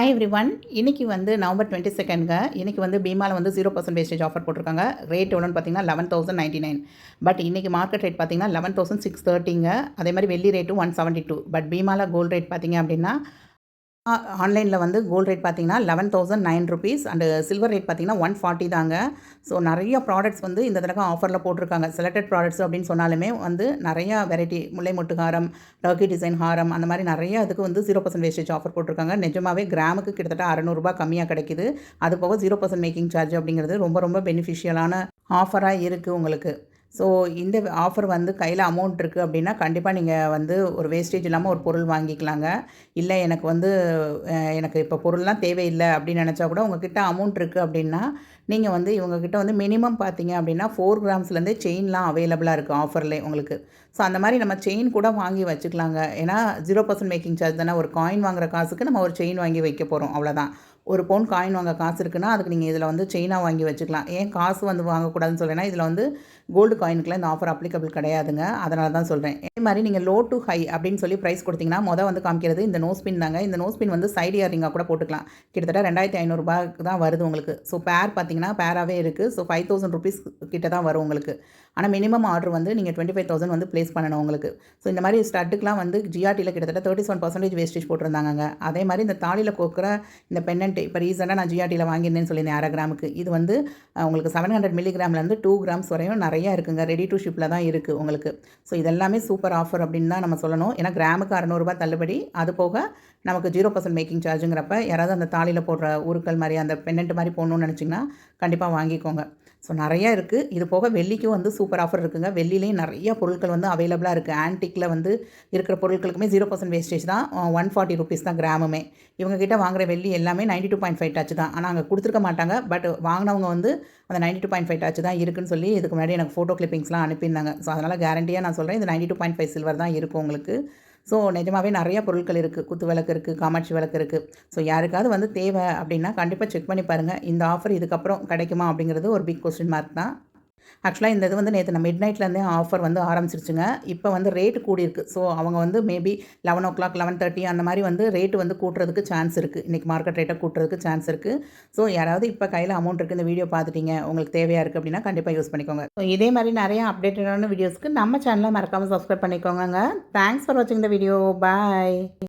Hi everyone. இன்னைக்கு வந்து November 22ங்க. இன்னைக்கு வந்து பீமால வந்து 0% வேஸ்டேஜ் ஆஃபர் போட்டிருக்காங்க. ரேட் எவ்வளோன்னு பார்த்தீங்கன்னா 11,099. பட் இன்னைக்கு மார்க்கெட் ரேட் பார்த்தீங்கன்னா 11,630ங்க. அதே மாதிரி வெள்ளி ரேட்டும் 172. பட் பீமால கோல்டு ரேட் பார்த்தீங்க அப்படின்னா ஆன்லைனில் வந்து கோல்டு ரேட் பார்த்தீங்கன்னா 11,009 ருபீஸ் அண்டு சில்வர் ரேட் பார்த்தீங்கன்னா 140 தாங்க. ஸோ நிறைய ப்ராடக்ட்ஸ் வந்து இந்த தடவை ஆஃபரில் போட்டிருக்காங்க. செலக்டட் ப்ராடக்ட்ஸ் அப்படின்னு சொன்னாலுமே வந்து நிறையா வெரைட்டி முல்லை மொட்டு ஹாரம், டர்க்கி டிசைன் ஹாரம் அந்த மாதிரி நிறைய இதுக்கு வந்து 0% வேஸ்டேஜ் ஆஃபர் போட்டிருக்காங்க. நிஜமாவே கிராமுக்கு கிட்டத்தட்ட 600 கம்மியாக கிடைக்குது. அது போக 0% மேக்கிங் சார்ஜ் அப்படிங்கிறது ரொம்ப ரொம்ப பெனிஃபிஷியலான ஆஃபராக இருக்குது உங்களுக்கு. ஸோ இந்த ஆஃபர் வந்து கையில் அமௌண்ட் இருக்குது அப்படின்னா கண்டிப்பாக நீங்கள் வந்து ஒரு வேஸ்டேஜ் இல்லாமல் ஒரு பொருள் வாங்கிக்கலாங்க. இல்லை எனக்கு வந்து எனக்கு இப்போ பொருள்லாம் தேவையில்லை அப்படின்னு நினச்சா கூட உங்ககிட்ட அமௌண்ட் இருக்குது அப்படின்னா நீங்கள் வந்து இவங்ககிட்ட வந்து மினிமம் பார்த்தீங்க அப்படின்னா 4 கிராம்ஸ்லேருந்தே செயின்லாம் அவைலபிளாக இருக்குது ஆஃபர்லேயே உங்களுக்கு. ஸோ அந்த மாதிரி நம்ம செயின் கூட வாங்கி வச்சுக்கலாங்க. ஏன்னா 0% மேக்கிங் சார்ஜ் தானே. ஒரு காயின் வாங்குற காசுக்கு நம்ம ஒரு செயின் வாங்கி வைக்க போகிறோம், அவ்வளோதான். ஒரு பவுன் காயின் வாங்க காசு இருக்குன்னா அதுக்கு நீங்கள் இதில் வந்து செயினாக வாங்கி வச்சுக்கலாம். ஏன் காசு வந்து வாங்கக்கூடாதுன்னு சொல்கிறேன்னா இதில் வந்து கோல்டு காயினுக்குலாம் இந்த ஆஃபர் அப்ளிகபிள் கிடையாதுங்க. அதனால தான் சொல்கிறேன். இதே மாதிரி நீங்கள் லோ டு ஹை அப்படின்னு சொல்லி ப்ரைஸ் கொடுத்தீங்கன்னா வந்து காமிக்கிறது இந்த நோஸ்பின் தாங்க. இந்த நோஸ்பின் வந்து சைடு இயரிங்காக கூட போட்டுக்கலாம். கிட்டத்தட்ட 2,500 தான் வருது உங்களுக்கு. ஸோ பேர் பார்த்தீங்கன்னா பேராகவே இருக்குது. ஸோ 5,000 ருபீஸ் கிட்ட தான் வரும் உங்களுக்கு. ஆனால் மினிமம் ஆர்டர் வந்து நீங்கள் 25,000 வந்து ப்ளேஸ் பண்ணணும் உங்களுக்கு. ஸோ இந்த மாதிரி ஸ்டட்டுக்கெலாம் வந்து ஜிஆர்டியில் கிட்டத்தட்ட 37% வேஸ்டேஜ் போட்டிருந்தாங்க. அதே மாதிரி இந்த தாலியில் கோக்குற இந்த பென்னன்ட்டு இப்போ ரீசெண்டாக நான் ஜிஆர்டியில் வாங்கியிருந்தேன்னு சொல்லியிருந்தேன் 1/2 கிராமுக்கு. இது வந்து உங்களுக்கு 700 மில்லிகிராம்லேருந்து 2 கிராம்ஸ் வரையும் நிறையா இருக்குங்க. ரெடி டு ஷிப்பில் தான் இருக்குது உங்களுக்கு. ஸோ இதெல்லாமே சூப்பர் ஆஃபர் அப்படின்னு தான் நம்ம சொல்லணும். ஏன்னா கிராமுக்கு 600 தள்ளுபடி. அது போக நமக்கு 0% மேக்கிங் சார்ஜுங்கிறப்ப யாராவது அந்த தாலியில் போடுற உருக்கள் மாதிரி அந்த பென்னன்ட் மாதிரி போடணும்னு நினச்சிங்கன்னா கண்டிப்பாக வாங்கிக்கோங்க. ஸோ நிறையா இருக்குது. இது போக வெள்ளிக்கும் வந்து சூப்பர் ஆஃபர் இருக்குங்க. வெள்ளிலேயும் நிறைய பொருட்கள் வந்து அவைலபிளாக இருக்குது. ஆன்டிக்கில் வந்து இருக்கிற பொருட்களுக்குமே 0% வேஸ்டேஜ் தான். 140 ருபீஸ் தான் கிராமுமே. இவங்ககிட்ட வாங்குகிற வெள்ளி எல்லாமே 92.5 டச் தான். ஆனால் அங்கே கொடுத்துருக்க மாட்டாங்க. பட் வாங்கினவங்க வந்து அந்த 92.5 டச் தான் இருக்குன்னு சொல்லி இதுக்கு முன்னாடி எனக்கு ஃபோட்டோ கிளிப்பிங்ஸ்லாம் அனுப்பியிருந்தாங்க. ஸோ அதனால் கேரண்டியாக நான் சொல்கிறேன், இது 92.5 சில்வர் தான் இருக்கும் உங்களுக்கு. ஸோ நிஜமாகவே நிறையா பொருட்கள் இருக்குது. குத்து விளக்கு இருக்குது, காமாட்சி விளக்கு இருக்குது. ஸோ யாருக்காவது வந்து தேவை அப்படின்னா கண்டிப்பாக செக் பண்ணி பாருங்கள். இந்த ஆஃபர் இதுக்கப்புறம் கிடைக்குமா அப்படிங்கிறது ஒரு பிக் கொஸ்டின் மார்க் தான். ஆக்சுவலாக இந்த இது வந்து நேற்று நான் மிட் நைட்லேருந்தே ஆஃபர் வந்து ஆரம்பிச்சிருச்சுங்க. இப்போ வந்து ரேட்டு கூடியிருக்கு. ஸோ அவங்க வந்து மேபி 11:00 11:30 அந்த மாதிரி வந்து ரேட்டு வந்து கூட்டுறதுக்கு சான்ஸ் இருக்குது. இன்றைக்கி மார்க்கெட் ரேட்டை கூட்டுறதுக்கு சான்ஸ் இருக்குது. ஸோ யாராவது இப்போ கையில் அமௌண்ட் இருக்குது, இந்த வீடியோ பார்த்துட்டீங்க, உங்களுக்கு தேவையாக இருக்குது அப்படின்னா கண்டிப்பாக யூஸ் பண்ணிக்கோங்க. ஸோ இதே மாதிரி நிறைய அப்டேட்டடான வீடியோஸ்க்கு நம்ம சேனலை மறக்காமல் சப்ஸ்கிரைப் பண்ணிக்கோங்க. தேங்க்ஸ் ஃபார் வாட்சிங் த வீடியோ. பாய்.